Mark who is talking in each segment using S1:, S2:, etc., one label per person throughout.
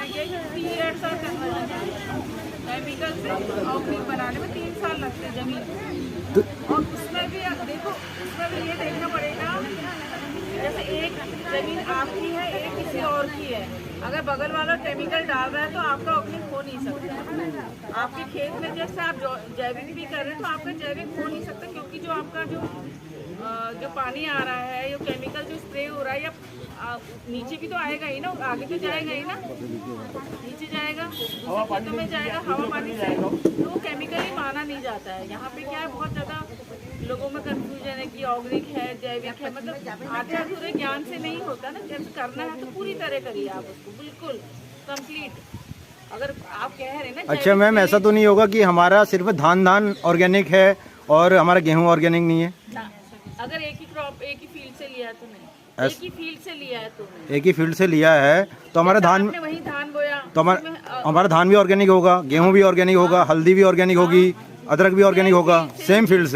S1: 3 years का conversion है। Chemical से ऑर्गेनिक बनाने में 3 साल लगते हैं जमीन। और उसमें भी देखो, उसमें भी ये देखना पड़ेगा, जैसे एक जमीन आपकी है, एक किसी और की है। अगर बगल वाला केमिकल डाल रहा है तो आपका ऑर्गेनिक हो नहीं सकता। आपके खेत में जैसे आप जैविक भी कर रहे हैं तो आपका जैविक हो नहीं सकता, क्योंकि जो आपका जो पानी आ रहा है, जो केमिकल जो स्प्रे हो रहा है, या नीचे भी तो आएगा ही ना, आगे तो जाएगा ही ना, नीचे जाएगा, खेतों में जाएगा, हवा पानी से, तो वो केमिकली माना नहीं जाता है। यहाँ पे क्या है, बहुत ज़्यादा लोगों में कंफ्यूजन है कि ऑर्गेनिक है, जैविक है, मतलब आधे अधूरे ज्ञान से नहीं होता ना। जब करना है तो पूरी तरह करिए आप उसको, बिल्कुल कंप्लीट। अगर आप कह रहे हैं ना।
S2: अच्छा मैम, ऐसा तो नहीं होगा कि हमारा सिर्फ धान ऑर्गेनिक है और हमारा गेहूँ ऑर्गेनिक नहीं है?
S1: अगर एक ही क्रॉप एक ही फील्ड से लिया है तो नहीं, एक ही फील्ड से लिया है तो नहीं।
S2: एक ही फील्ड से लिया है तो हमारा धान,
S1: वही धान बोया
S2: तो हमारा धान भी ऑर्गेनिक होगा, गेहूँ भी ऑर्गेनिक होगा, हल्दी भी ऑर्गेनिक होगी, अदरक भी ऑर्गेनिक होगा, सेम फील्ड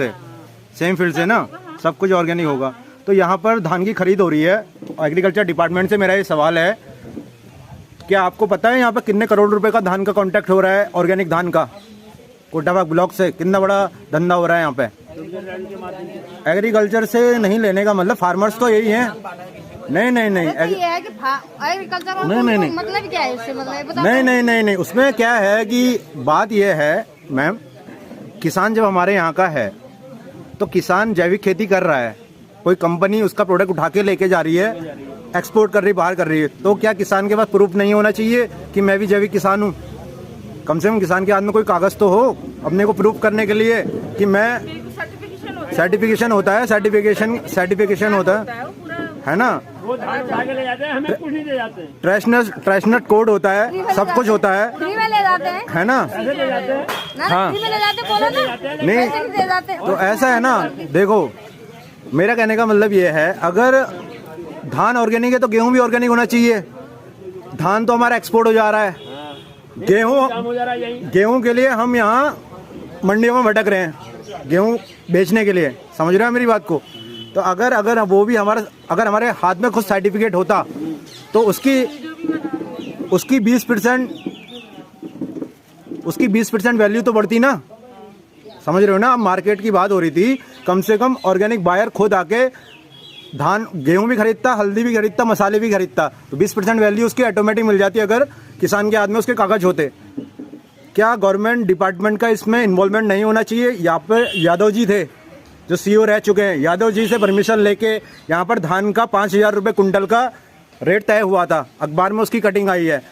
S2: से ना, सब कुछ ऑर्गेनिक होगा। तो यहाँ पर धान की खरीद हो रही है। एग्रीकल्चर डिपार्टमेंट से मेरा ये सवाल है, क्या आपको पता है यहाँ पर कितने करोड़ रुपए का धान का कॉन्ट्रैक्ट हो रहा है ऑर्गेनिक धान का? कोटाबाग ब्लॉक से कितना बड़ा धंधा हो रहा है यहाँ पे। एग्रीकल्चर से नहीं लेने का मतलब फार्मर्स तो यही है। नहीं नहीं नहीं,
S3: ये है कि एग्रीकल्चर
S2: नहीं
S3: मतलब क्या है इससे, मतलब
S2: नहीं, उसमें क्या है कि बात यह है मैम, किसान जब हमारे यहाँ का है तो किसान जैविक खेती कर रहा है, कोई कंपनी उसका प्रोडक्ट उठा के लेके जा रही है, एक्सपोर्ट कर रही, बाहर कर रही है, तो क्या किसान के पास प्रूफ नहीं होना चाहिए कि मैं भी जैविक किसान हूँ? कम से कम किसान के हाथ में कोई कागज तो हो अपने को प्रूफ करने के लिए कि मैं, सर्टिफिकेशन होता है, सर्टिफिकेशन होता है ना,
S4: वो धान उठा के ले जाते हैं, हमें कुछ नहीं दे जाते हैं।
S2: ट्रेशनट कोड होता है, सब कुछ होता है,
S3: फ्री में ले जाते हैं,
S2: है ना?
S4: ऐसे ले जाते हैं,
S2: हाँ
S3: फ्री में ले जाते हैं, बोलो ना,
S2: नहीं
S3: दे जाते हैं।
S2: तो ऐसा है ना, देखो मेरा कहने का मतलब ये है, अगर धान ऑर्गेनिक है तो गेहूं भी ऑर्गेनिक होना चाहिए। धान तो हमारा एक्सपोर्ट हो जा रहा है, गेहूं के लिए हम यहाँ मंडियों में भटक रहे हैं गेहूं बेचने के लिए, समझ रहे हो मेरी बात को? तो अगर वो भी हमारे हाथ में खुद सर्टिफिकेट होता तो उसकी 20% वैल्यू तो बढ़ती ना, समझ रहे हो ना? अब मार्केट की बात हो रही थी, कम से कम ऑर्गेनिक बायर खुद आके गेहूं भी खरीदता, हल्दी भी खरीदता, मसाले भी खरीदता, तो 20% वैल्यू उसकी ऑटोमेटिक मिल जाती अगर किसान के हाथ में उसके कागज होते। क्या गवर्नमेंट डिपार्टमेंट का इसमें इन्वॉल्वमेंट नहीं होना चाहिए? यहाँ पे यादव जी थे जो सीईओ रह चुके हैं, यादव जी से परमिशन लेके यहाँ पर धान का 5,000 रुपये कुंटल का रेट तय हुआ था, अखबार में उसकी कटिंग आई है।